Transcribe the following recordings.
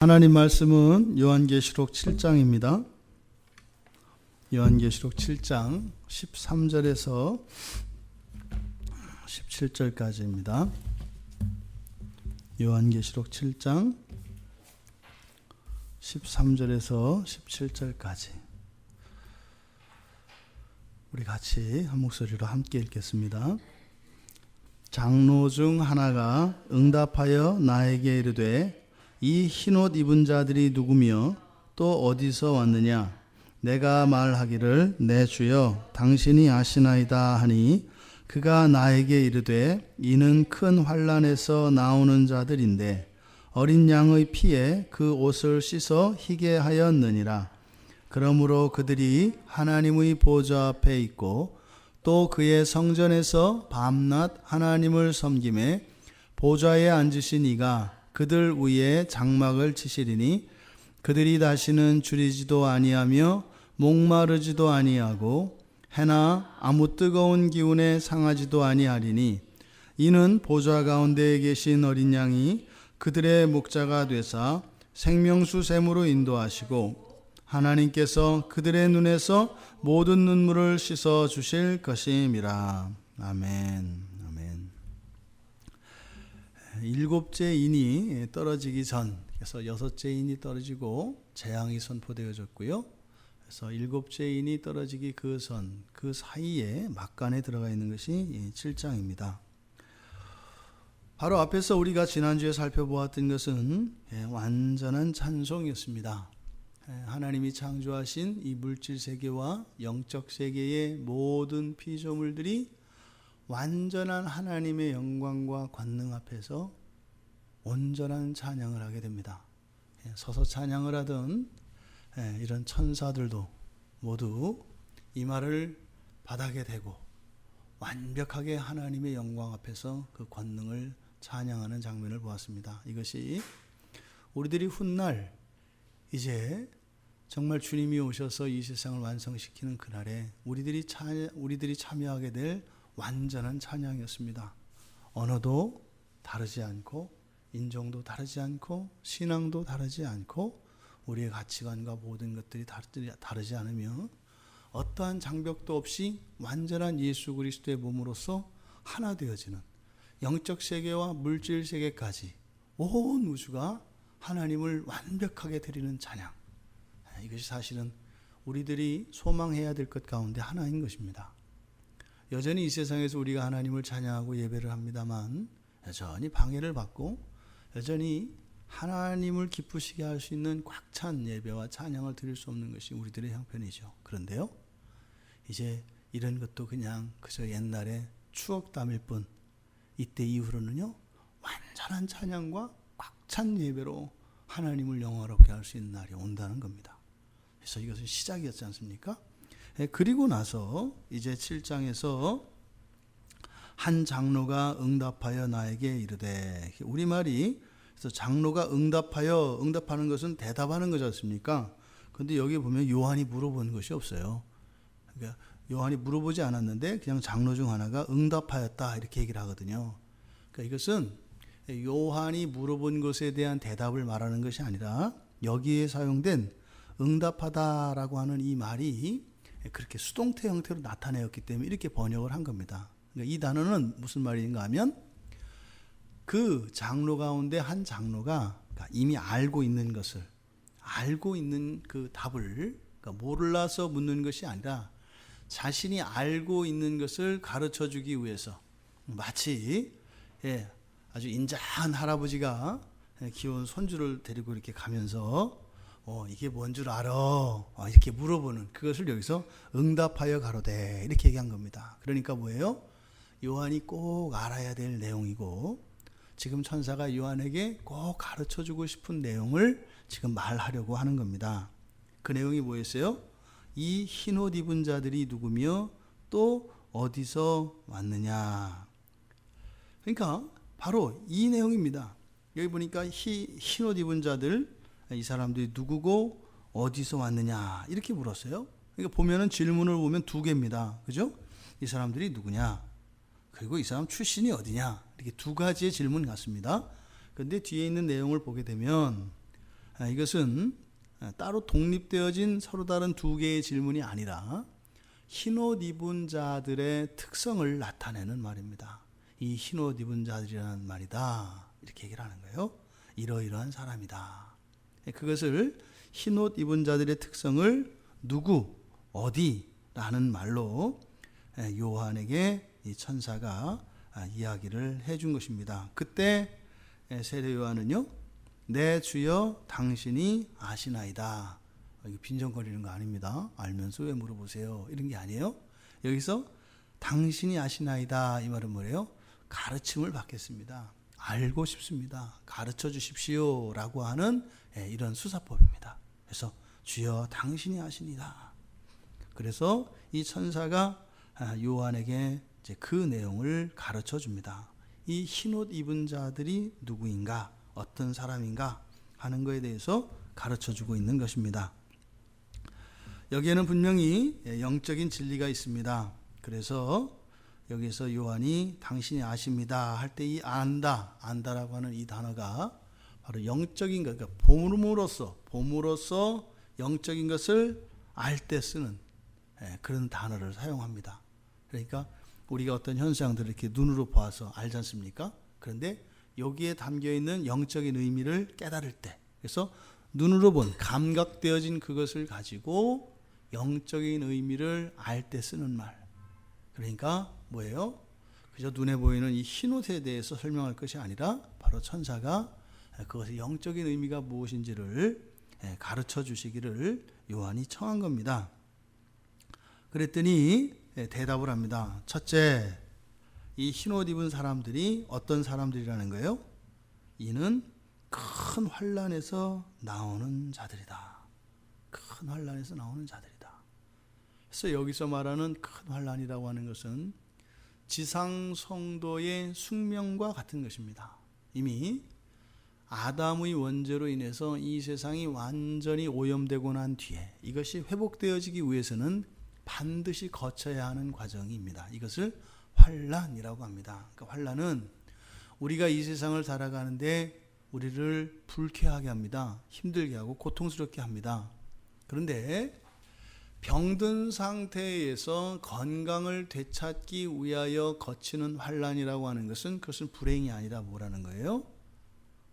하나님 말씀은 요한계시록 7장입니다. 요한계시록 7장 13절에서 17절까지입니다. 요한계시록 7장 13절에서 17절까지 우리 같이 한 목소리로 함께 읽겠습니다. 장로 중 하나가 응답하여 나에게 이르되 이 흰옷 입은 자들이 누구며 또 어디서 왔느냐? 내가 말하기를 내 주여 당신이 아시나이다 하니 그가 나에게 이르되 이는 큰 환난에서 나오는 자들인데 어린 양의 피에 그 옷을 씻어 희게 하였느니라. 그러므로 그들이 하나님의 보좌 앞에 있고 또 그의 성전에서 밤낮 하나님을 섬기매 보좌에 앉으신 이가 그들 위에 장막을 치시리니 그들이 다시는 줄이지도 아니하며 목마르지도 아니하고 해나 아무 뜨거운 기운에 상하지도 아니하리니 이는 보좌 가운데에 계신 어린 양이 그들의 목자가 되사 생명수 샘으로 인도하시고 하나님께서 그들의 눈에서 모든 눈물을 씻어 주실 것임이라. 아멘. 일곱째 인이 떨어지기 전, 그래서 여섯째 인이 떨어지고 재앙이 선포되어졌고요. 그래서 일곱째 인이 떨어지기 그 사이에 막간에 들어가 있는 것이 7장입니다. 바로 앞에서 우리가 지난주에 살펴보았던 것은 완전한 찬송이었습니다. 하나님이 창조하신 이 물질 세계와 영적 세계의 모든 피조물들이 완전한 하나님의 영광과 권능 앞에서 온전한 찬양을 하게 됩니다. 서서 찬양을 하던 이런 천사들도 모두 이 말을 바닥에 대고 완벽하게 하나님의 영광 앞에서 그 권능을 찬양하는 장면을 보았습니다. 이것이 우리들이 훗날 이제 정말 주님이 오셔서 이 세상을 완성시키는 그날에 우리들이 참여하게 될 완전한 찬양이었습니다. 언어도 다르지 않고 인종도 다르지 않고 신앙도 다르지 않고 우리의 가치관과 모든 것들이 다르지 않으며 어떠한 장벽도 없이 완전한 예수 그리스도의 몸으로서 하나 되어지는 영적 세계와 물질 세계까지 온 우주가 하나님을 완벽하게 드리는 찬양, 이것이 사실은 우리들이 소망해야 될 것 가운데 하나인 것입니다. 여전히 이 세상에서 우리가 하나님을 찬양하고 예배를 합니다만 여전히 방해를 받고 여전히 하나님을 기쁘시게 할 수 있는 꽉 찬 예배와 찬양을 드릴 수 없는 것이 우리들의 형편이죠. 그런데요, 이제 이런 것도 그저 옛날에 추억담일 뿐, 이때 이후로는요 완전한 찬양과 꽉 찬 예배로 하나님을 영화롭게 할 수 있는 날이 온다는 겁니다. 그래서 이것은 시작이었지 않습니까? 그리고 나서 이제 7장에서 한 장로가 응답하여 나에게 이르되, 우리말이 그래서 장로가 응답하는 것은 대답하는 거지 않습니까? 그런데 여기 보면 요한이 물어본 것이 없어요. 그러니까 요한이 물어보지 않았는데 그냥 장로 중 하나가 응답하였다 이렇게 얘기를 하거든요. 그러니까 이것은 요한이 물어본 것에 대한 대답을 말하는 것이 아니라 여기에 사용된 응답하다라고 하는 이 말이 그렇게 수동태 형태로 나타내었기 때문에 이렇게 번역을 한 겁니다. 그러니까 이 단어는 무슨 말인가 하면 그 장로 가운데 한 장로가 이미 알고 있는 것을, 알고 있는 그 답을, 그러니까 몰라서 묻는 것이 아니라 자신이 알고 있는 것을 가르쳐 주기 위해서, 마치 아주 인자한 할아버지가 귀여운 손주를 데리고 이렇게 가면서 이게 뭔 줄 알아? 이렇게 물어보는 그것을 여기서 응답하여 가로되 이렇게 얘기한 겁니다. 그러니까 뭐예요? 요한이 꼭 알아야 될 내용이고 지금 천사가 요한에게 꼭 가르쳐주고 싶은 내용을 지금 말하려고 하는 겁니다. 그 내용이 뭐였어요? 이 흰옷 입은 자들이 누구며 또 어디서 왔느냐? 그러니까 바로 이 내용입니다. 여기 보니까 흰옷 입은 자들, 이 사람들이 누구고 어디서 왔느냐 이렇게 물었어요. 그러니까 보면은 질문을 보면 두 개입니다. 그죠? 이 사람들이 누구냐, 그리고 이 사람 출신이 어디냐, 이렇게 두 가지의 질문 같습니다. 그런데 뒤에 있는 내용을 보게 되면 이것은 따로 독립되어진 서로 다른 두 개의 질문이 아니라 흰옷 입은 자들의 특성을 나타내는 말입니다. 이 흰옷 입은 자들이라는 말이다, 이렇게 얘기를 하는 거예요. 이러이러한 사람이다. 그것을 흰옷 입은 자들의 특성을 누구, 어디라는 말로 요한에게 이 천사가 이야기를 해준 것입니다. 그때 세례 요한은요, 내 주여 당신이 아시나이다. 이거 빈정거리는 거 아닙니다. 알면서 왜 물어보세요, 이런 게 아니에요. 여기서 당신이 아시나이다, 이 말은 뭐예요? 가르침을 받겠습니다. 알고 싶습니다. 가르쳐 주십시오 라고 하는 이런 수사법입니다. 그래서 주여 당신이 아시니다. 그래서 이 천사가 요한에게 이제 그 내용을 가르쳐 줍니다. 이 흰옷 입은 자들이 누구인가, 어떤 사람인가 하는 것에 대해서 가르쳐 주고 있는 것입니다. 여기에는 분명히 영적인 진리가 있습니다. 그래서 여기서 요한이 당신이 아십니다 할 때 이 안다라고 하는 이 단어가 바로 영적인 것, 그러니까 봄으로써 영적인 것을 알 때 쓰는 그런 단어를 사용합니다. 그러니까 우리가 어떤 현상들을 이렇게 눈으로 봐서 알지 않습니까? 그런데 여기에 담겨 있는 영적인 의미를 깨달을 때, 그래서 눈으로 본 감각되어진 그것을 가지고 영적인 의미를 알 때 쓰는 말. 그러니까 뭐예요? 그저 눈에 보이는 이 흰옷에 대해서 설명할 것이 아니라 바로 천사가 그것의 영적인 의미가 무엇인지를 가르쳐 주시기를 요한이 청한 겁니다. 그랬더니 대답을 합니다. 첫째, 이 흰옷 입은 사람들이 어떤 사람들이라는 거예요? 이는 큰 환난에서 나오는 자들이다. 큰 환난에서 나오는 자들이다. 그래서 여기서 말하는 큰 환난이라고 하는 것은 지상 성도의 숙명과 같은 것입니다. 이미 아담의 원죄로 인해서 이 세상이 완전히 오염되고 난 뒤에 이것이 회복되어지기 위해서는 반드시 거쳐야 하는 과정입니다. 이것을 환난이라고 합니다. 그러니까 환난은 우리가 이 세상을 살아가는데 우리를 불쾌하게 합니다. 힘들게 하고 고통스럽게 합니다. 그런데 병든 상태에서 건강을 되찾기 위하여 거치는 환난이라고 하는 것은 그것은 불행이 아니라 뭐라는 거예요?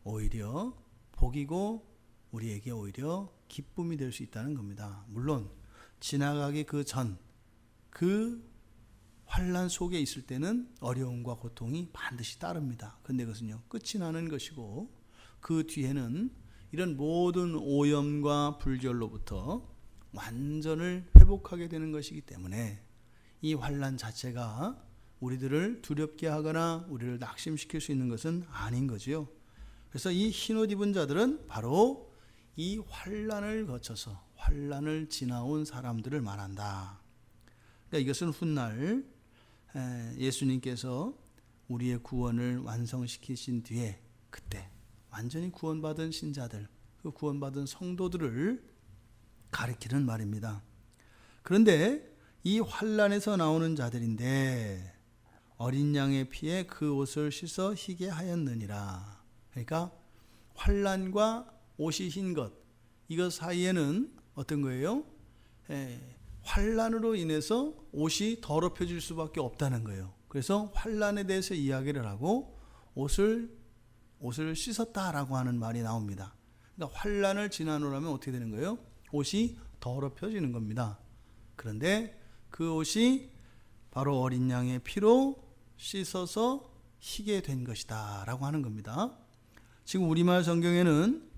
오히려 복이고 우리에게 오히려 기쁨이 될 수 있다는 겁니다. 물론 지나가기 그 전 그 환난 속에 있을 때는 어려움과 고통이 반드시 따릅니다. 그런데 그것은요, 끝이 나는 것이고 그 뒤에는 이런 모든 오염과 불결로부터 완전을 회복하게 되는 것이기 때문에 이 환난 자체가 우리들을 두렵게 하거나 우리를 낙심시킬 수 있는 것은 아닌 거지요. 그래서 이 흰옷 입은 자들은 바로 이 환난을 거쳐서 환난을 지나온 사람들을 말한다. 그러니까 이것은 훗날 예수님께서 우리의 구원을 완성시키신 뒤에 그때 완전히 구원받은 신자들, 그 구원받은 성도들을 가리키는 말입니다. 그런데 이 환난에서 나오는 자들인데 어린 양의 피에 그 옷을 씻어 희게 하였느니라. 그러니까 환난과 옷이 흰 것, 이것 사이에는 어떤 거예요? 환난으로 인해서 옷이 더럽혀질 수밖에 없다는 거예요. 그래서 환난에 대해서 이야기를 하고 옷을 씻었다라고 하는 말이 나옵니다. 그러니까 환난을 지나노라면 어떻게 되는 거예요? 옷이 더럽혀지는 겁니다. 그런데 그 옷이 바로 어린 양의 피로 씻어서 희게 된 것이다 라고 하는 겁니다. 지금 우리말 성경에는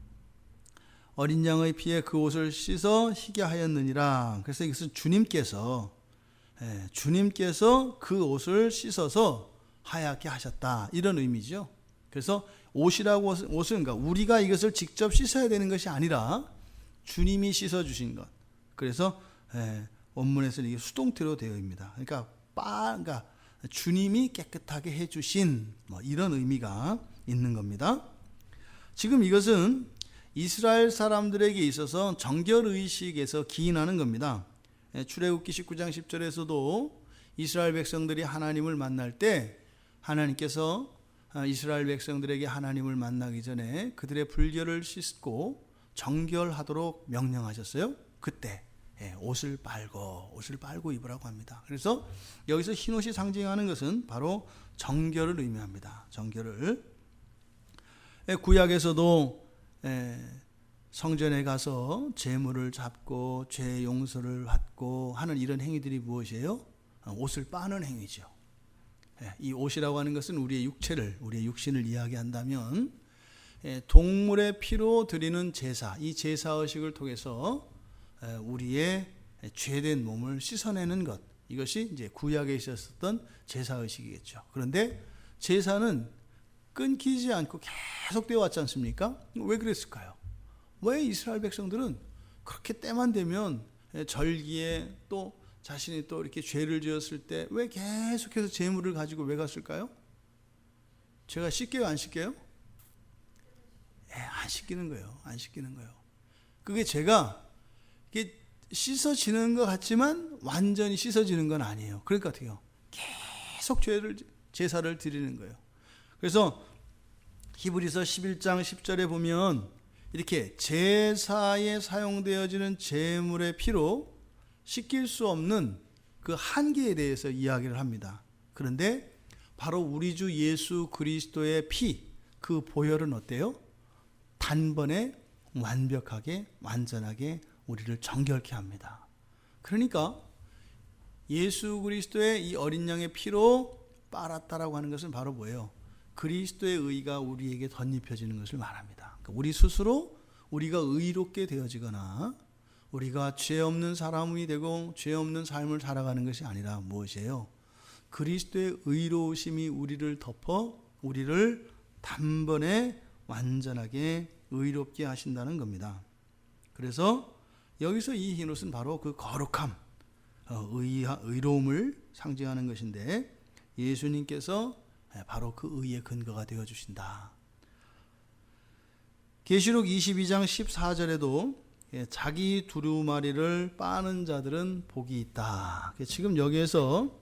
어린 양의 피에 그 옷을 씻어 희게 하였느니라. 그래서 이것은 주님께서 그 옷을 씻어서 하얗게 하셨다, 이런 의미죠. 그래서 옷이라고 옷은 그러니까 우리가 이것을 직접 씻어야 되는 것이 아니라 주님이 씻어 주신 것. 그래서 원문에서는 이게 수동태로 되어 있습니다. 그러니까 주님이 깨끗하게 해 주신 이런 의미가 있는 겁니다. 지금 이것은 이스라엘 사람들에게 있어서 정결의식에서 기인하는 겁니다. 출애굽기 19장 10절에서도 이스라엘 백성들이 하나님을 만날 때 하나님께서 이스라엘 백성들에게 하나님을 만나기 전에 그들의 불결을 씻고 정결하도록 명령하셨어요. 그때 옷을 빨고 입으라고 합니다. 그래서 여기서 흰 옷이 상징하는 것은 바로 정결을 의미합니다. 정결을. 구약에서도 성전에 가서 제물을 잡고 죄 용서를 받고 하는 이런 행위들이 무엇이에요? 옷을 빠는 행위죠. 이 옷이라고 하는 것은 우리의 육신을 이야기한다면 동물의 피로 드리는 제사, 이 제사의식을 통해서 우리의 죄된 몸을 씻어내는 것, 이것이 이제 구약에 있었던 제사의식이겠죠. 그런데 제사는 끊기지 않고 계속되어 왔지 않습니까? 왜 그랬을까요? 왜 이스라엘 백성들은 그렇게 때만 되면 절기에 또 자신이 또 이렇게 죄를 지었을 때 왜 계속해서 제물을 가지고 왜 갔을까요? 제가 씻겨요, 안 씻겨요? 안 씻기는 거예요. 안 씻기는 거예요. 그게 제가 이게 씻어지는 것 같지만 완전히 씻어지는 건 아니에요. 그러니까 어떻게 해요? 계속 제사를 드리는 거예요. 그래서 히브리서 11장 10절에 보면 이렇게 제사에 사용되어지는 제물의 피로 씻길 수 없는 그 한계에 대해서 이야기를 합니다. 그런데 바로 우리 주 예수 그리스도의 피, 그 보혈은 어때요? 단번에 완벽하게 완전하게 우리를 정결케 합니다. 그러니까 예수 그리스도의 이 어린 양의 피로 빨았다라고 하는 것은 바로 뭐예요? 그리스도의 의가 우리에게 덧입혀지는 것을 말합니다. 그러니까 우리 스스로 우리가 의롭게 되어지거나 우리가 죄 없는 사람이 되고 죄 없는 삶을 살아가는 것이 아니라 무엇이에요? 그리스도의 의로우심이 우리를 덮어 우리를 단번에 완전하게 의롭게 하신다는 겁니다. 그래서 여기서 이 흰옷은 바로 그 거룩함, 의로움을 상징하는 것인데 예수님께서 바로 그 의의 근거가 되어주신다. 계시록 22장 14절에도 자기 두루마리를 빠는 자들은 복이 있다. 지금 여기에서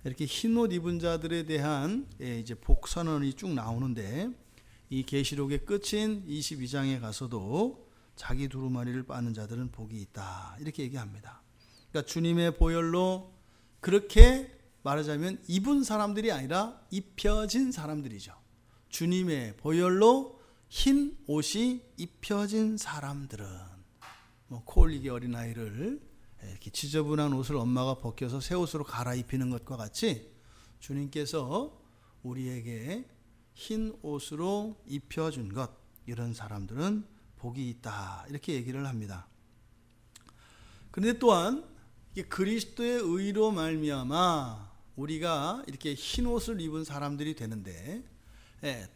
이렇게 흰옷 입은 자들에 대한 이제 복 선언이 쭉 나오는데 이 계시록의 끝인 22장에 가서도 자기 두루마리를 빠는 자들은 복이 있다. 이렇게 얘기합니다. 그러니까 주님의 보혈로 그렇게 말하자면 입은 사람들이 아니라 입혀진 사람들이죠. 주님의 보혈로 흰 옷이 입혀진 사람들은 코올리기 어린아이를 이렇게 지저분한 옷을 엄마가 벗겨서 새 옷으로 갈아입히는 것과 같이 주님께서 우리에게 흰 옷으로 입혀준 것, 이런 사람들은 복이 있다. 이렇게 얘기를 합니다. 그런데 또한 그리스도의 의로 말미암아 우리가 이렇게 흰 옷을 입은 사람들이 되는데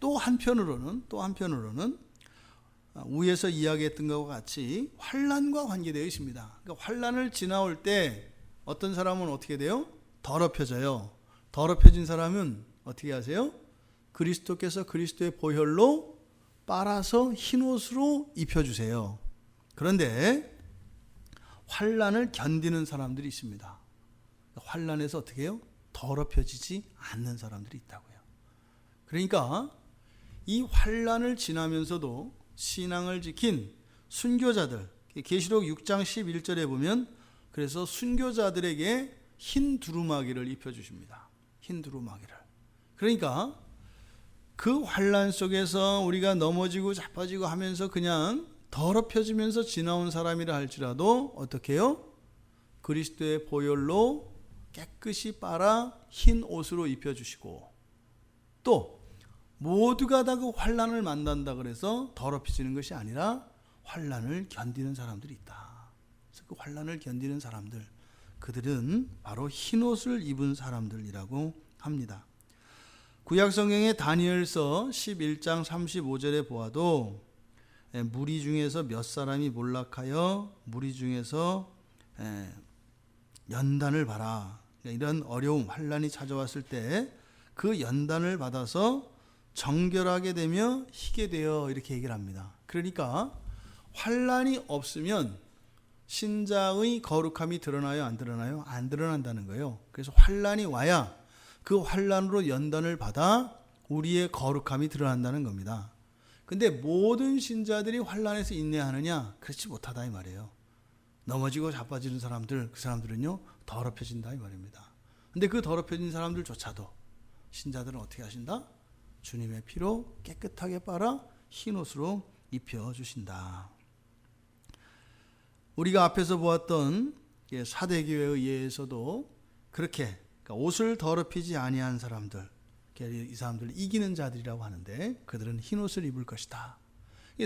또 한편으로는 위에서 이야기했던 것과 같이 환난과 관계되어 있습니다. 그러니까 환난을 지나올 때 어떤 사람은 어떻게 돼요? 더럽혀져요. 더럽혀진 사람은 어떻게 하세요? 그리스도께서 그리스도의 보혈로 빨아서 흰 옷으로 입혀주세요. 그런데 환난을 견디는 사람들이 있습니다. 환난에서 어떻게 해요? 더럽혀지지 않는 사람들이 있다고요. 그러니까 이 환난을 지나면서도 신앙을 지킨 순교자들, 계시록 6장 11절에 보면 그래서 순교자들에게 흰 두루마기를 입혀주십니다. 흰 두루마기를. 그러니까 그 환난 속에서 우리가 넘어지고 자빠지고 하면서 그냥 더럽혀지면서 지나온 사람이라 할지라도 어떻게 해요? 그리스도의 보혈로 깨끗이 빨아 흰 옷으로 입혀주시고 또 모두가 다 그 환난을 만난다 그래서 더럽혀지는 것이 아니라 환난을 견디는 사람들이 있다. 그래서 그 환난을 견디는 사람들, 그들은 바로 흰 옷을 입은 사람들이라고 합니다. 구약성경의 다니엘서 11장 35절에 보아도 무리 중에서 몇 사람이 몰락하여 무리 중에서 연단을 받아, 이런 어려움, 환난이 찾아왔을 때 그 연단을 받아서 정결하게 되며 희게 되어, 이렇게 얘기를 합니다. 그러니까 환난이 없으면 신자의 거룩함이 드러나요, 안 드러나요? 안 드러난다는 거예요. 그래서 환난이 와야 그 환난으로 연단을 받아 우리의 거룩함이 드러난다는 겁니다. 근데 모든 신자들이 환난에서 인내하느냐? 그렇지 못하다 이 말이에요. 넘어지고 자빠지는 사람들, 그 사람들은요 더럽혀진다 이 말입니다. 근데 그 더럽혀진 사람들조차도 신자들은 어떻게 하신다? 주님의 피로 깨끗하게 빨아 흰 옷으로 입혀주신다. 우리가 앞에서 보았던 사대교회에 의해서도 그렇게 옷을 더럽히지 아니한 사람들, 이 사람들을 이기는 자들이라고 하는데 그들은 흰 옷을 입을 것이다.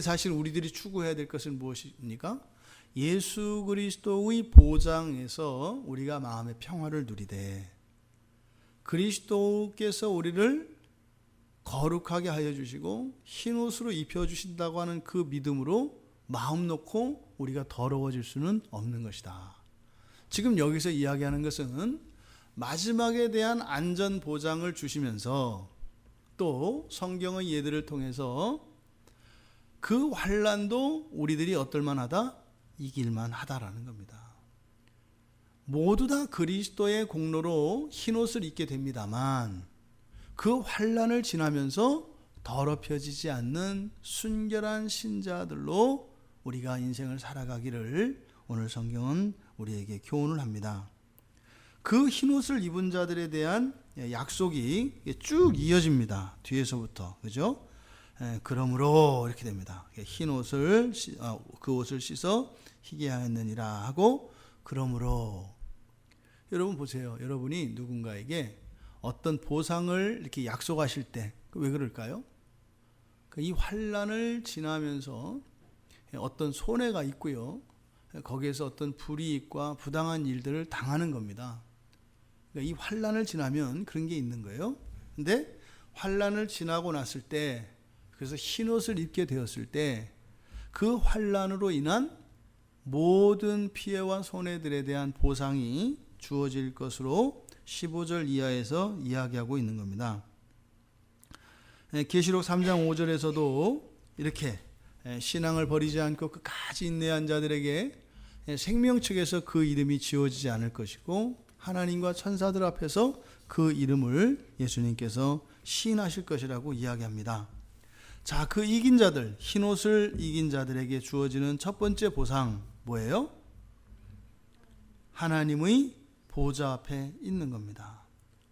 사실 우리들이 추구해야 될 것은 무엇입니까? 예수 그리스도의 보장에서 우리가 마음의 평화를 누리되 그리스도께서 우리를 거룩하게 하여 주시고 흰 옷으로 입혀 주신다고 하는 그 믿음으로 마음 놓고 우리가 더러워질 수는 없는 것이다. 지금 여기서 이야기하는 것은 마지막에 대한 안전 보장을 주시면서 또 성경의 예들을 통해서 그 환난도 우리들이 어떨만하다? 이길만 하다라는 겁니다. 모두 다 그리스도의 공로로 흰옷을 입게 됩니다만 그 환난을 지나면서 더럽혀지지 않는 순결한 신자들로 우리가 인생을 살아가기를 오늘 성경은 우리에게 교훈을 합니다. 그 흰옷을 입은 자들에 대한 약속이 쭉 이어집니다. 뒤에서부터. 그죠? 그러므로 이렇게 됩니다. 흰옷을 그 옷을 씻어 희게 하였느니라 하고 그러므로 여러분 보세요. 여러분이 누군가에게 어떤 보상을 이렇게 약속하실 때 왜 그럴까요? 이 환난을 지나면서 어떤 손해가 있고요. 거기에서 어떤 불이익과 부당한 일들을 당하는 겁니다. 이 환난을 지나면 그런 게 있는 거예요. 근데 환난을 지나고 났을 때 그래서 흰옷을 입게 되었을 때 그 환난으로 인한 모든 피해와 손해들에 대한 보상이 주어질 것으로 15절 이하에서 이야기하고 있는 겁니다. 계시록 3장 5절에서도 이렇게 신앙을 버리지 않고 끝까지 인내한 자들에게 생명책에서 그 이름이 지워지지 않을 것이고 하나님과 천사들 앞에서 그 이름을 예수님께서 시인하실 것이라고 이야기합니다. 자, 그 이긴 자들, 흰옷을 이긴 자들에게 주어지는 첫 번째 보상 뭐예요? 하나님의 보좌 앞에 있는 겁니다.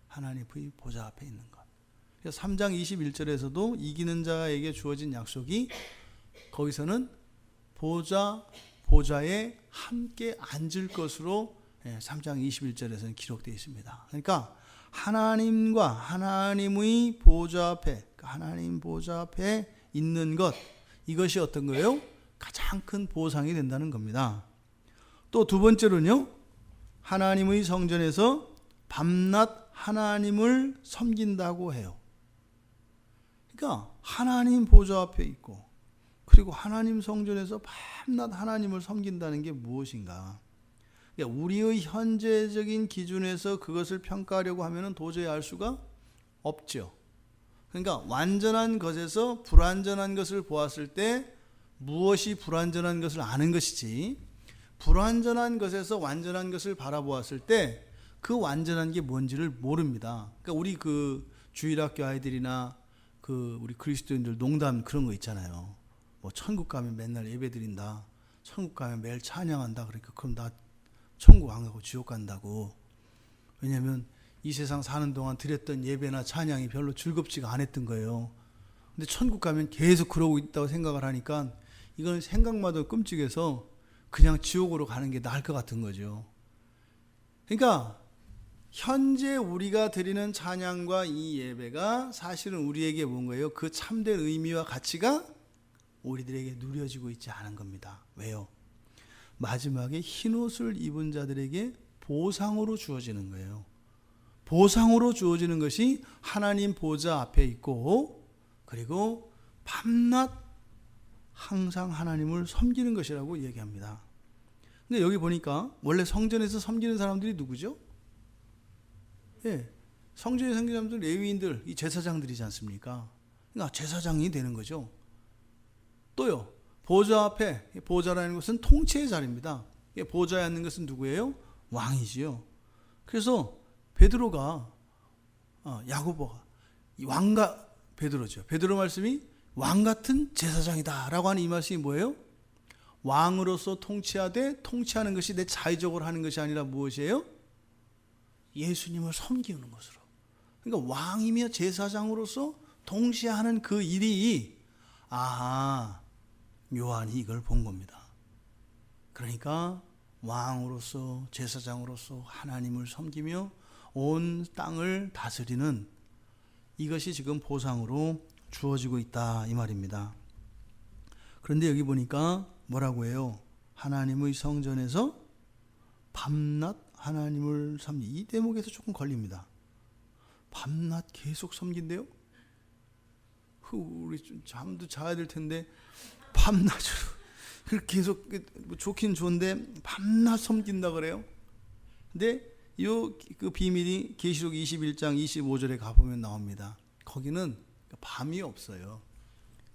하나님의 보좌 앞에 있는 것. 3장 21절에서도 이기는 자에게 주어진 약속이 거기서는 보좌에 함께 앉을 것으로 3장 21절에서는 기록되어 있습니다. 그러니까 하나님과 하나님의 보좌 앞에, 하나님 보좌 앞에 있는 것, 이것이 어떤 거예요? 가장 큰 보상이 된다는 겁니다. 또 두 번째로는요, 하나님의 성전에서 밤낮 하나님을 섬긴다고 해요. 그러니까 하나님 보좌 앞에 있고 그리고 하나님 성전에서 밤낮 하나님을 섬긴다는 게 무엇인가? 그러니까 우리의 현재적인 기준에서 그것을 평가하려고 하면 도저히 알 수가 없죠. 그러니까 완전한 것에서 불완전한 것을 보았을 때 무엇이 불완전한 것을 아는 것이지, 불완전한 것에서 완전한 것을 바라보았을 때 그 완전한 게 뭔지를 모릅니다. 그러니까 우리 그 주일학교 아이들이나 그 우리 그리스도인들 농담 그런 거 있잖아요. 뭐 천국 가면 맨날 예배 드린다. 천국 가면 매일 찬양한다. 그러니까 그럼 나 천국 안 가고 지옥 간다고. 왜냐하면 이 세상 사는 동안 드렸던 예배나 찬양이 별로 즐겁지가 않았던 거예요. 근데 천국 가면 계속 그러고 있다고 생각을 하니까 이건 생각만 해도 끔찍해서 그냥 지옥으로 가는 게 나을 것 같은 거죠. 그러니까 현재 우리가 드리는 찬양과 이 예배가 사실은 우리에게 뭔가요? 그 참된 의미와 가치가 우리들에게 누려지고 있지 않은 겁니다. 왜요? 마지막에 흰옷을 입은 자들에게 보상으로 주어지는 거예요. 보상으로 주어지는 것이 하나님 보좌 앞에 있고 그리고 밤낮 항상 하나님을 섬기는 것이라고 얘기합니다. 근데 여기 보니까 원래 성전에서 섬기는 사람들이 누구죠? 예, 성전에 섬기는 사람들 레위인들, 이 제사장들이지 않습니까? 그러니까 제사장이 되는 거죠. 또요, 보좌 앞에, 보좌라는 것은 통치의 자리입니다. 보좌에 앉는 것은 누구예요? 왕이지요. 그래서 베드로가 야고보가 왕과 베드로죠. 베드로 말씀이 왕 같은 제사장이다라고 하는 이 말씀이 뭐예요? 왕으로서 통치하되 통치하는 것이 내 자의적으로 하는 것이 아니라 무엇이에요? 예수님을 섬기는 것으로. 그러니까 왕이며 제사장으로서 동시에 하는 그 일이 요한이 이걸 본 겁니다. 그러니까 왕으로서 제사장으로서 하나님을 섬기며 온 땅을 다스리는 이것이 지금 보상으로 주어지고 있다 이 말입니다. 그런데 여기 보니까 뭐라고 해요? 하나님의 성전에서 밤낮 하나님을 섬기. 이 대목에서 조금 걸립니다. 밤낮 계속 섬긴대요? 우리 좀 잠도 자야 될 텐데 밤낮으로 계속 좋긴 좋은데 밤낮 섬긴다 그래요. 근데 그 비밀이 계시록 21장 25절에 가보면 나옵니다. 거기는 밤이 없어요.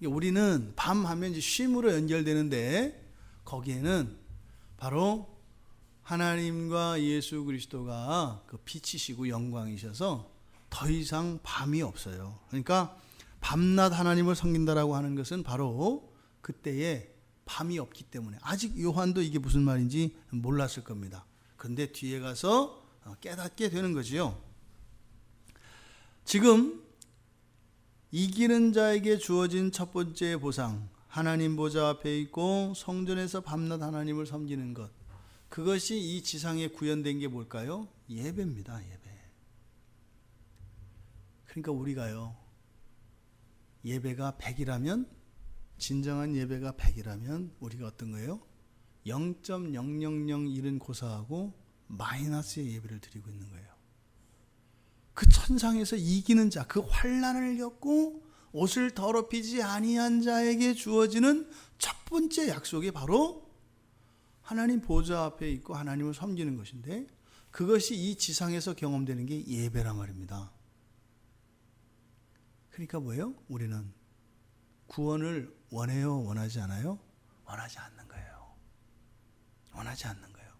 우리는 밤 하면 이제 쉼으로 연결되는데 거기에는 바로 하나님과 예수 그리스도가 그 빛이시고 영광이셔서 더 이상 밤이 없어요. 그러니까 밤낮 하나님을 섬긴다라고 하는 것은 바로 그때에 밤이 없기 때문에 아직 요한도 이게 무슨 말인지 몰랐을 겁니다. 그런데 뒤에 가서 깨닫게 되는 거지요. 지금 이기는 자에게 주어진 첫 번째 보상, 하나님 보좌 앞에 있고 성전에서 밤낮 하나님을 섬기는 것, 그것이 이 지상에 구현된 게 뭘까요? 예배입니다. 예배. 그러니까 우리가요, 예배가 100이라면, 진정한 예배가 100이라면 우리가 어떤 거예요? 0.0001은 고사하고 마이너스의 예배를 드리고 있는 거예요. 그 천상에서 이기는 자, 그 환난을 겪고 옷을 더럽히지 아니한 자에게 주어지는 첫 번째 약속이 바로 하나님 보좌 앞에 있고 하나님을 섬기는 것인데, 그것이 이 지상에서 경험되는 게 예배란 말입니다. 그러니까 뭐예요? 우리는 구원을 원해요? 원하지 않아요? 원하지 않는 거예요. 원하지 않는 거예요.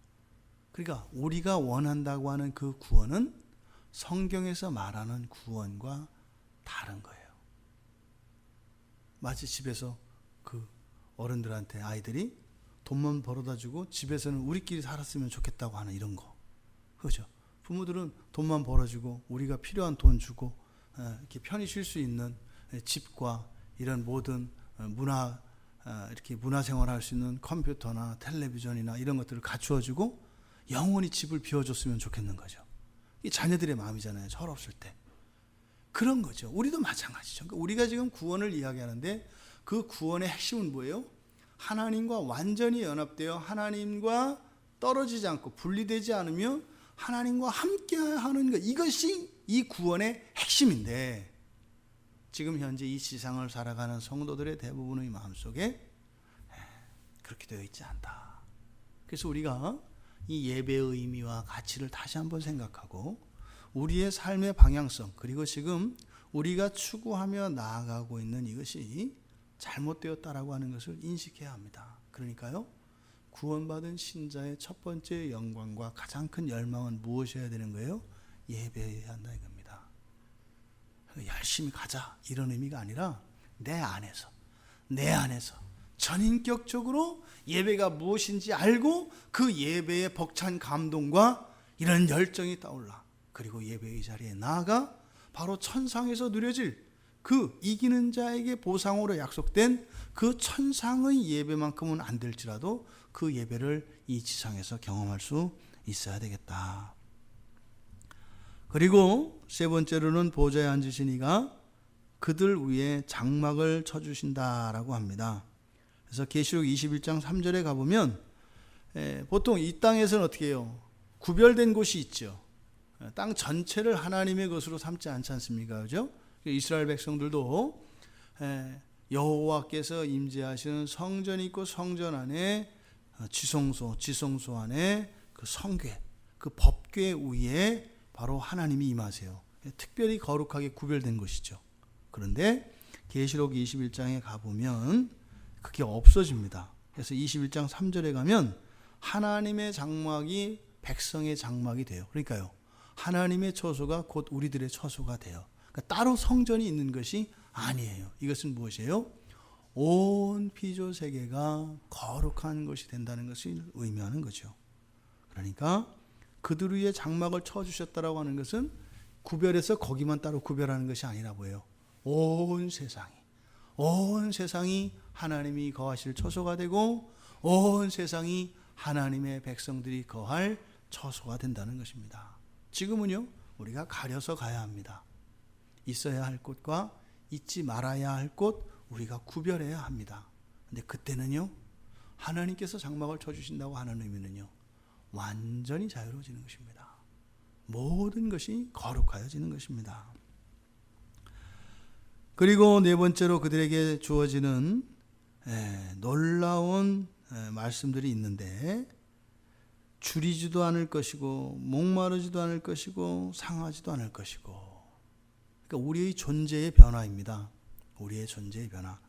그러니까 우리가 원한다고 하는 그 구원은 성경에서 말하는 구원과 다른 거예요. 마치 집에서 그 어른들한테 아이들이 돈만 벌어다 주고 집에서는 우리끼리 살았으면 좋겠다고 하는 이런 거. 그렇죠? 부모들은 돈만 벌어주고 우리가 필요한 돈 주고 이렇게 편히 쉴 수 있는 집과 이런 모든 이렇게 문화생활할 수 있는 컴퓨터나 텔레비전이나 이런 것들을 갖추어주고 영원히 집을 비워줬으면 좋겠는 거죠. 이 자녀들의 마음이잖아요. 철없을 때. 그런 거죠. 우리도 마찬가지죠. 그러니까 우리가 지금 구원을 이야기하는데 그 구원의 핵심은 뭐예요? 하나님과 완전히 연합되어 하나님과 떨어지지 않고 분리되지 않으며 하나님과 함께 하는 것, 이것이 이 구원의 핵심인데, 지금 현재 이 지상을 살아가는 성도들의 대부분의 마음속에 그렇게 되어 있지 않다. 그래서 우리가 이 예배의 의미와 가치를 다시 한번 생각하고 우리의 삶의 방향성, 그리고 지금 우리가 추구하며 나아가고 있는 이것이 잘못되었다라고 하는 것을 인식해야 합니다. 그러니까요, 구원받은 신자의 첫 번째 영광과 가장 큰 열망은 무엇이어야 되는 거예요? 예배해야 한다 이겁니다. 열심히 가자 이런 의미가 아니라 내 안에서 전인격적으로 예배가 무엇인지 알고 그 예배의 벅찬 감동과 이런 열정이 떠올라. 그리고 예배의 자리에 나아가 바로 천상에서 누려질 그 이기는 자에게 보상으로 약속된 그 천상의 예배만큼은 안 될지라도 그 예배를 이 지상에서 경험할 수 있어야 되겠다. 그리고 세 번째로는 보좌에 앉으신 이가 그들 위에 장막을 쳐주신다라고 합니다. 그래서 계시록 21장 3절에 가보면 보통 이 땅에서는 어떻게 해요? 구별된 곳이 있죠. 땅 전체를 하나님의 것으로 삼지 않지 않습니까? 그죠? 이스라엘 백성들도 여호와께서 임재하시는 성전이 있고 성전 안에 지성소 안에 그 성궤, 그 법궤 위에 바로 하나님이 임하세요. 특별히 거룩하게 구별된 것이죠. 그런데 계시록 21장에 가보면 그게 없어집니다. 그래서 21장 3절에 가면 하나님의 장막이 백성의 장막이 돼요. 그러니까요, 하나님의 처소가 곧 우리들의 처소가 돼요. 그러니까 따로 성전이 있는 것이 아니에요. 이것은 무엇이에요? 온 피조 세계가 거룩한 것이 된다는 것을 의미하는 거죠. 그러니까 그들 위에 장막을 쳐주셨다라고 하는 것은 구별해서 거기만 따로 구별하는 것이 아니라 뭐예요? 온 세상이 하나님이 거하실 처소가 되고 온 세상이 하나님의 백성들이 거할 처소가 된다는 것입니다. 지금은요, 우리가 가려서 가야 합니다. 있어야 할 곳과 있지 말아야 할 곳 우리가 구별해야 합니다. 근데 그때는요, 하나님께서 장막을 쳐주신다고 하는 의미는요, 완전히 자유로워지는 것입니다. 모든 것이 거룩하여지는 것입니다. 그리고 네 번째로 그들에게 주어지는 놀라운 말씀들이 있는데, 줄이지도 않을 것이고 목마르지도 않을 것이고 상하지도 않을 것이고, 그러니까 우리의 존재의 변화입니다. 우리의 존재의 변화.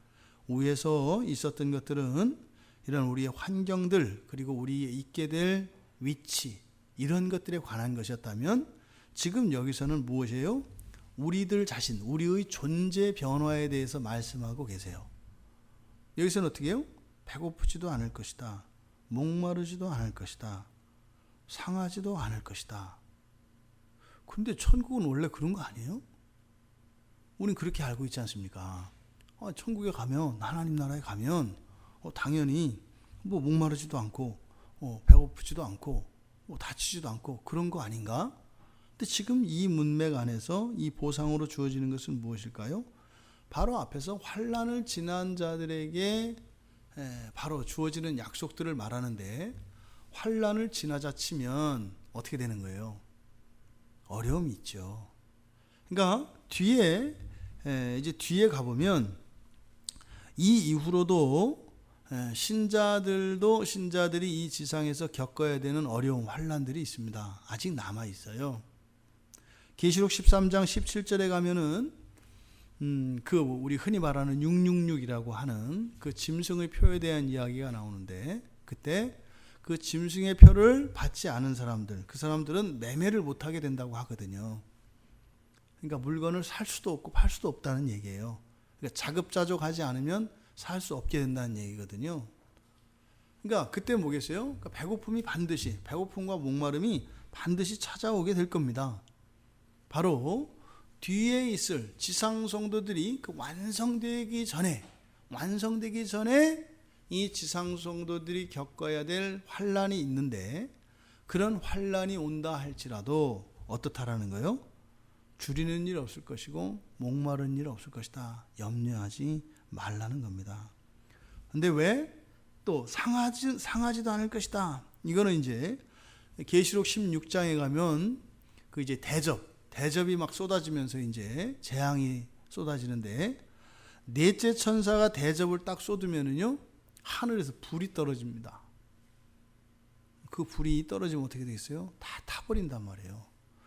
위에서 있었던 것들은 이런 우리의 환경들, 그리고 우리의 있게 될 위치, 이런 것들에 관한 것이었다면, 지금 여기서는 무엇이에요? 우리들 자신, 우리의 존재 변화에 대해서 말씀하고 계세요. 여기서는 어떻게 해요? 배고프지도 않을 것이다. 목마르지도 않을 것이다. 상하지도 않을 것이다. 근데 천국은 원래 그런 거 아니에요? 우린 그렇게 알고 있지 않습니까? 천국에 가면, 하나님 나라에 가면 당연히 뭐 목마르지도 않고 배고프지도 않고 다치지도 않고 그런 거 아닌가? 근데 지금 이 문맥 안에서 이 보상으로 주어지는 것은 무엇일까요? 바로 앞에서 환난을 지난 자들에게 바로 주어지는 약속들을 말하는데, 환난을 지나자 치면 어떻게 되는 거예요? 어려움이 있죠. 그러니까 뒤에 가보면 이 이후로도 신자들이 이 지상에서 겪어야 되는 어려움, 환난들이 있습니다. 아직 남아 있어요. 계시록 13장 17절에 가면은 우리 흔히 말하는 666이라고 하는 그 짐승의 표에 대한 이야기가 나오는데, 그때 그 짐승의 표를 받지 않은 사람들, 그 사람들은 매매를 못하게 된다고 하거든요. 그러니까 물건을 살 수도 없고 팔 수도 없다는 얘기예요. 그러니까 자급자족하지 않으면 살 수 없게 된다는 얘기거든요. 그러니까 그때 뭐겠어요? 그러니까 배고픔과 목마름이 반드시 찾아오게 될 겁니다. 바로 뒤에 있을 지상 성도들이 그 완성되기 전에 이 지상 성도들이 겪어야 될 환난이 있는데, 그런 환난이 온다 할지라도 어떻다라는 거예요? 줄이는 일 없을 것이고 목마른 일 없을 것이다. 염려하지 말라는 겁니다. 근데 왜 또 상하지도 않을 것이다? 이거는 이제 계시록 16장에 가면 그 이제 대접이 막 쏟아지면서 이제 재앙이 쏟아지는데, 넷째 천사가 대접을 딱 쏟으면은요, 하늘에서 불이 떨어집니다. 그 불이 떨어지면 어떻게 되겠어요? 다 타버린단 말이에요.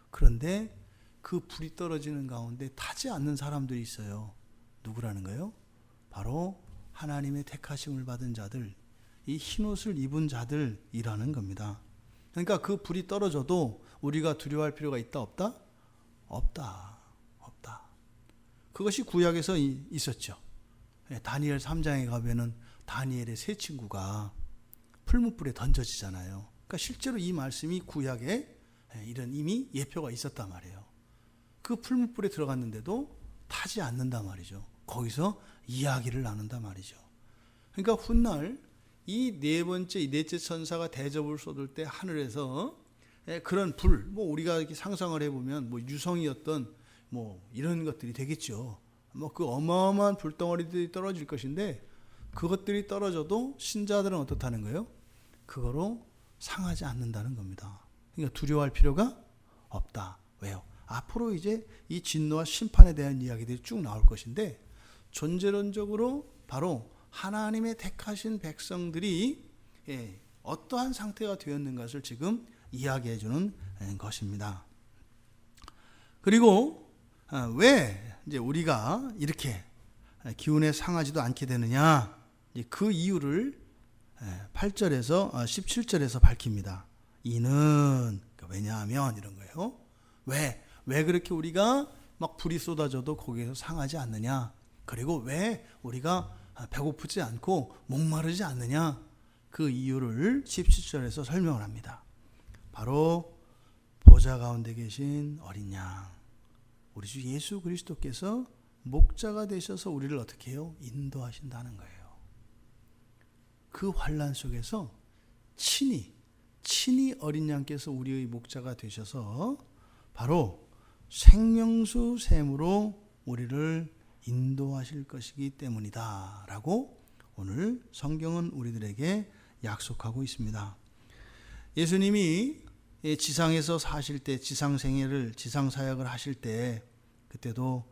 그런데 그 불이 떨어지는 가운데 타지 않는 사람들이 있어요. 누구라는 거예요? 바로 하나님의 택하심을 받은 자들, 이 흰옷을 입은 자들이라는 겁니다. 그러니까 그 불이 떨어져도 우리가 두려워할 필요가 있다 없다? 없다. 그것이 구약에서 있었죠. 다니엘 3장에 가면은 다니엘의 세 친구가 풀무불에 던져지잖아요. 그러니까 실제로 이 말씀이 구약에 이런 이미 예표가 있었단 말이에요. 그 풀무불에 들어갔는데도 타지 않는단 말이죠. 거기서 이야기를 나눈단 말이죠. 그러니까 훗날 이 넷째 천사가 대접을 쏟을 때 하늘에서 그런 불, 우리가 이렇게 상상을 해보면 유성이었던 이런 것들이 되겠죠. 그 어마어마한 불덩어리들이 떨어질 것인데, 그것들이 떨어져도 신자들은 어떻다는 거예요? 그거로 상하지 않는다는 겁니다. 그러니까 두려워할 필요가 없다. 왜요? 앞으로 이제 이 진노와 심판에 대한 이야기들이 쭉 나올 것인데, 존재론적으로 바로 하나님의 택하신 백성들이 어떠한 상태가 되었는 것을 지금 이야기해 주는 것입니다. 그리고 왜 이제 우리가 이렇게 기운에 상하지도 않게 되느냐, 그 이유를 8절에서 17절에서 밝힙니다. 이는 왜냐하면 이런 거예요. 왜 그렇게 우리가 막 불이 쏟아져도 거기에서 상하지 않느냐? 그리고 왜 우리가 배고프지 않고 목마르지 않느냐? 그 이유를 17절에서 설명을 합니다. 바로 보좌 가운데 계신 어린 양, 우리 주 예수 그리스도께서 목자가 되셔서 우리를 어떻게 해요? 인도하신다는 거예요. 그 환난 속에서 친히 어린 양께서 우리의 목자가 되셔서 바로 생명수 샘으로 우리를 인도하실 것이기 때문이다 라고 오늘 성경은 우리들에게 약속하고 있습니다. 예수님이 지상에서 사실 때 지상사역을 하실 때 그때도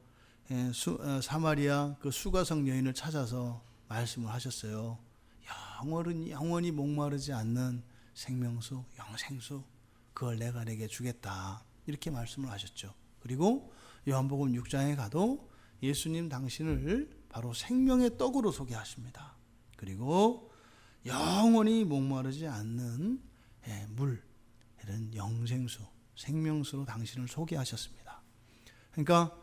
사마리아 그 수가성 여인을 찾아서 말씀을 하셨어요. 영원히 목마르지 않는 생명수, 영생수, 그걸 내가 내게 주겠다. 이렇게 말씀을 하셨죠. 그리고 요한복음 6장에 가도 예수님 당신을 바로 생명의 떡으로 소개하십니다. 그리고 영원히 목마르지 않는 물, 이런 영생수, 생명수로 당신을 소개하셨습니다. 그러니까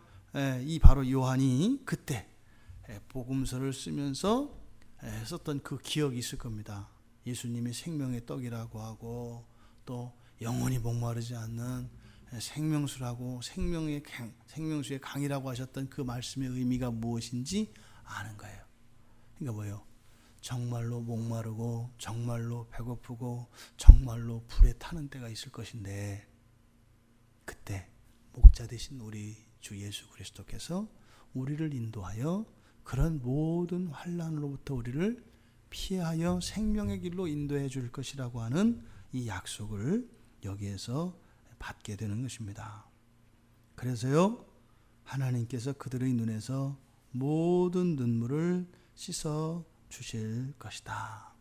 이 바로 요한이 그때 복음서를 쓰면서 썼던 그 기억이 있을 겁니다. 예수님이 생명의 떡이라고 하고 또 영원히 목마르지 않는 생명수라고 생명수의 강이라고 하셨던 그 말씀의 의미가 무엇인지 아는 거예요. 그러니까 뭐예요? 정말로 목마르고 정말로 배고프고 정말로 불에 타는 때가 있을 것인데 그때 목자 되신 우리 주 예수 그리스도께서 우리를 인도하여 그런 모든 환난으로부터 우리를 피하여 생명의 길로 인도해 줄 것이라고 하는 이 약속을 여기에서 받게 되는 것입니다. 그래서요, 하나님께서 그들의 눈에서 모든 눈물을 씻어 주실 것이다.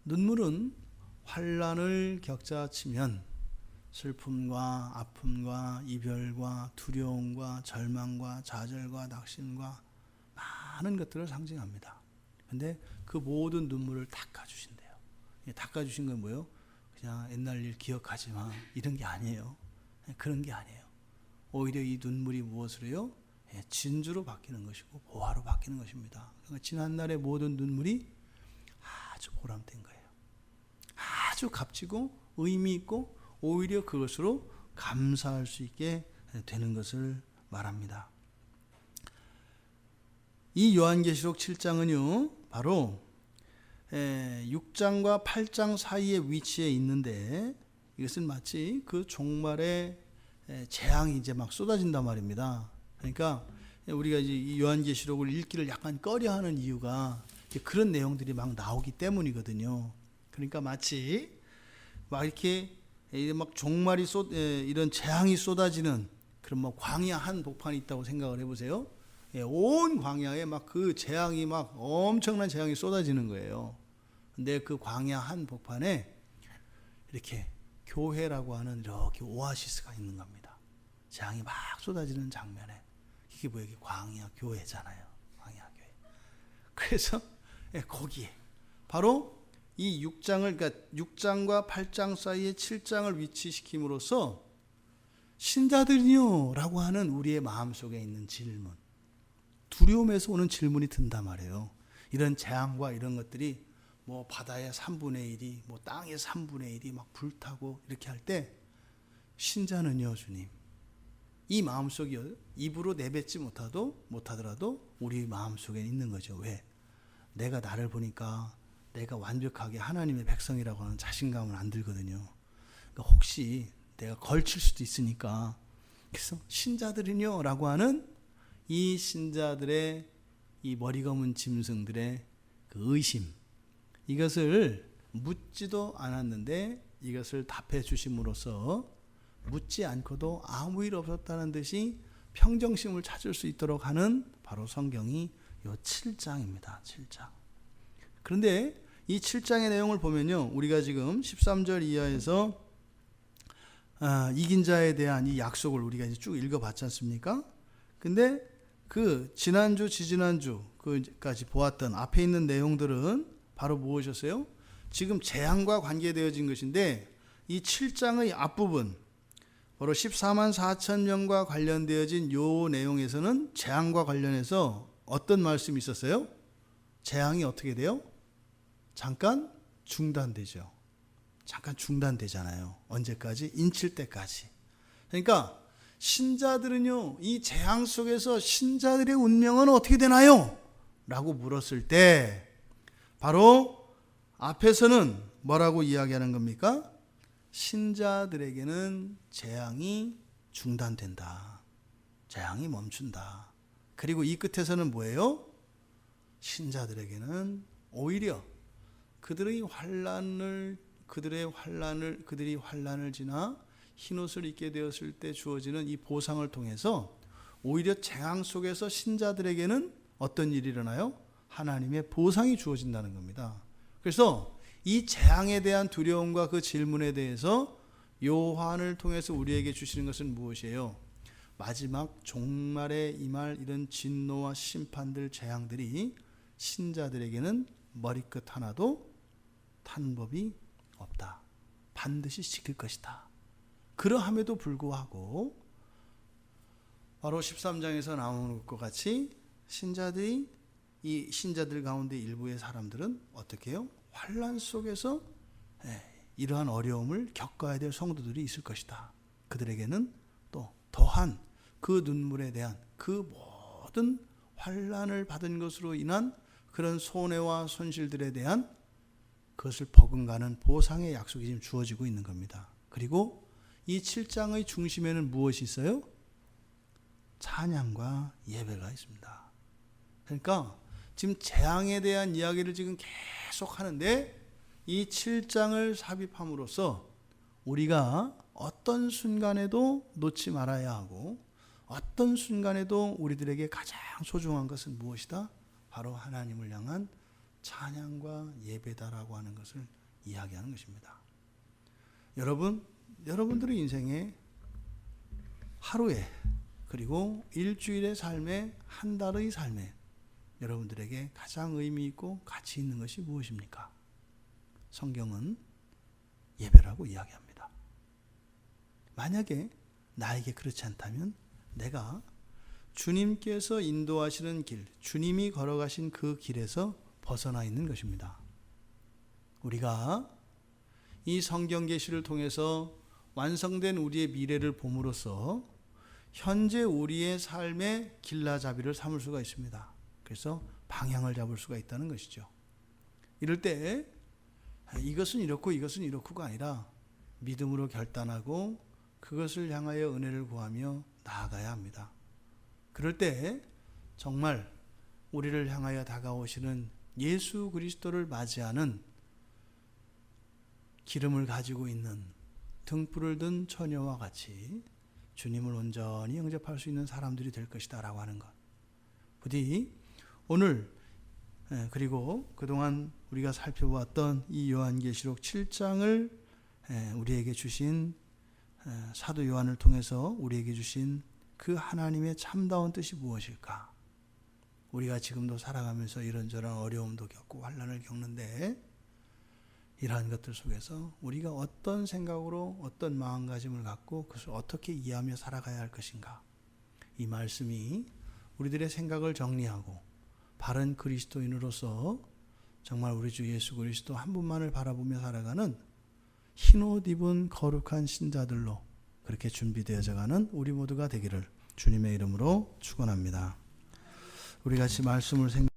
눈물은 환난을 격자치면 슬픔과 아픔과 이별과 두려움과 절망과 좌절과 낙심과 많은 것들을 상징합니다. 근데 그 모든 눈물을 닦아주신대요. 닦아주신 건 뭐예요? 그냥 옛날 일 기억하지 마, 이런 게 아니에요. 그런 게 아니에요. 오히려 이 눈물이 무엇을 해요? 진주로 바뀌는 것이고 보화로 바뀌는 것입니다. 그러니까 지난날의 모든 눈물이 아주 보람된 거예요. 아주 값지고 의미 있고 오히려 그것으로 감사할 수 있게 되는 것을 말합니다. 이 요한계시록 7장은요, 바로 6장과 8장 사이에 위치해 있는데 이것은 마치 그 종말의 재앙이 이제 막 쏟아진단 말입니다. 그러니까 우리가 이제 이 요한계시록을 읽기를 약간 꺼려하는 이유가 그런 내용들이 막 나오기 때문이거든요. 그러니까 마치 막 이렇게 막 종말이 이런 재앙이 쏟아지는 그런 뭐 광야 한 복판이 있다고 생각을 해보세요. 온 광야에 막 그 재앙이 막 엄청난 재앙이 쏟아지는 거예요. 근데 그 광야 한 복판에 이렇게 교회라고 하는 이렇게 오아시스가 있는 겁니다. 재앙이 막 쏟아지는 장면에 이게 뭐예요? 이게 광야 교회잖아요. 광야 교회. 그래서 거기에 바로 이 6장을 그러니까 6장과 8장 사이에 7장을 위치시킴으로써 신자들이요 라고 하는 우리의 마음속에 있는 질문, 두려움에서 오는 질문이 든단 말이에요. 이런 재앙과 이런 것들이 뭐 바다의 3분의 1이 뭐 땅의 3분의 1이 막 불타고 이렇게 할 때 신자는요 주님, 이 마음속이 입으로 내뱉지 못하더라도 우리 마음속에 있는 거죠. 왜? 내가 나를 보니까 내가 완벽하게 하나님의 백성이라고 하는 자신감은 안 들거든요. 그러니까 혹시 내가 걸칠 수도 있으니까 그래서 신자들이요 라고 하는 이 신자들의 이 머리 검은 짐승들의 그 의심, 이것을 묻지도 않았는데 이것을 답해 주심으로써 묻지 않고도 아무 일 없었다는 듯이 평정심을 찾을 수 있도록 하는 바로 성경이 요 7장입니다. 7장. 그런데 이 7장의 내용을 보면요, 우리가 지금 13절 이하에서 이긴 자에 대한 이 약속을 우리가 이제 쭉 읽어봤지 않습니까? 근데 그 지난주, 지지난주 그까지 보았던 앞에 있는 내용들은 바로 무엇이었어요? 지금 재앙과 관계되어진 것인데 이 7장의 앞부분, 바로 14만 4천 명과 관련되어진 요 내용에서는 재앙과 관련해서 어떤 말씀이 있었어요? 재앙이 어떻게 돼요? 잠깐 중단되죠. 잠깐 중단되잖아요. 언제까지? 인칠 때까지. 그러니까 신자들은요, 이 재앙 속에서 신자들의 운명은 어떻게 되나요? 라고 물었을 때 바로 앞에서는 뭐라고 이야기하는 겁니까? 신자들에게는 재앙이 중단된다. 재앙이 멈춘다. 그리고 이 끝에서는 뭐예요? 신자들에게는 오히려 그들이 환난을 지나 흰옷을 입게 되었을 때 주어지는 이 보상을 통해서 오히려 재앙 속에서 신자들에게는 어떤 일이 일어나요? 하나님의 보상이 주어진다는 겁니다. 그래서 이 재앙에 대한 두려움과 그 질문에 대해서 요한을 통해서 우리에게 주시는 것은 무엇이에요? 마지막 종말에 임할 이런 진노와 심판들, 재앙들이 신자들에게는 머리끝 하나도 탄 법이 없다. 반드시 지킬 것이다. 그러함에도 불구하고 바로 13장에서 나오는 것과 같이 이 신자들 가운데 일부의 사람들은 어떻게 해요? 환난 속에서 이러한 어려움을 겪어야 될 성도들이 있을 것이다. 그들에게는 또 더한 그 눈물에 대한 그 모든 환난을 받은 것으로 인한 그런 손해와 손실들에 대한 그것을 버금가는 보상의 약속이 지금 주어지고 있는 겁니다. 그리고 이 7장의 중심에는 무엇이 있어요? 찬양과 예배가 있습니다. 그러니까 지금 재앙에 대한 이야기를 지금 계속 하는데 이 7장을 삽입함으로써 우리가 어떤 순간에도 놓지 말아야 하고 어떤 순간에도 우리들에게 가장 소중한 것은 무엇이다? 바로 하나님을 향한 찬양과 예배다라고 하는 것을 이야기하는 것입니다. 여러분들의 인생에 하루에 그리고 일주일의 삶에 한 달의 삶에 여러분들에게 가장 의미 있고 가치 있는 것이 무엇입니까? 성경은 예배라고 이야기합니다. 만약에 나에게 그렇지 않다면 내가 주님께서 인도하시는 길, 주님이 걸어가신 그 길에서 벗어나 있는 것입니다. 우리가 이 성경 계시를 통해서 완성된 우리의 미래를 봄으로써 현재 우리의 삶의 길라잡이를 삼을 수가 있습니다. 그래서 방향을 잡을 수가 있다는 것이죠. 이럴 때 이것은 이렇고 이것은 이렇고가 아니라 믿음으로 결단하고 그것을 향하여 은혜를 구하며 나아가야 합니다. 그럴 때 정말 우리를 향하여 다가오시는 예수 그리스도를 맞이하는 기름을 가지고 있는 등불을 든 처녀와 같이 주님을 온전히 영접할 수 있는 사람들이 될 것이다 라고 하는 것. 부디 오늘 그리고 그동안 우리가 살펴보았던 이 요한계시록 7장을 우리에게 주신 사도 요한을 통해서 우리에게 주신 그 하나님의 참다운 뜻이 무엇일까? 우리가 지금도 살아가면서 이런저런 어려움도 겪고 환난을 겪는데 이러한 것들 속에서 우리가 어떤 생각으로 어떤 마음가짐을 갖고 그것을 어떻게 이해하며 살아가야 할 것인가? 이 말씀이 우리들의 생각을 정리하고 바른 그리스도인으로서 정말 우리 주 예수 그리스도 한 분만을 바라보며 살아가는 흰옷 입은 거룩한 신자들로 그렇게 준비되어져 가는 우리 모두가 되기를 주님의 이름으로 축원합니다. 우리 같이 말씀을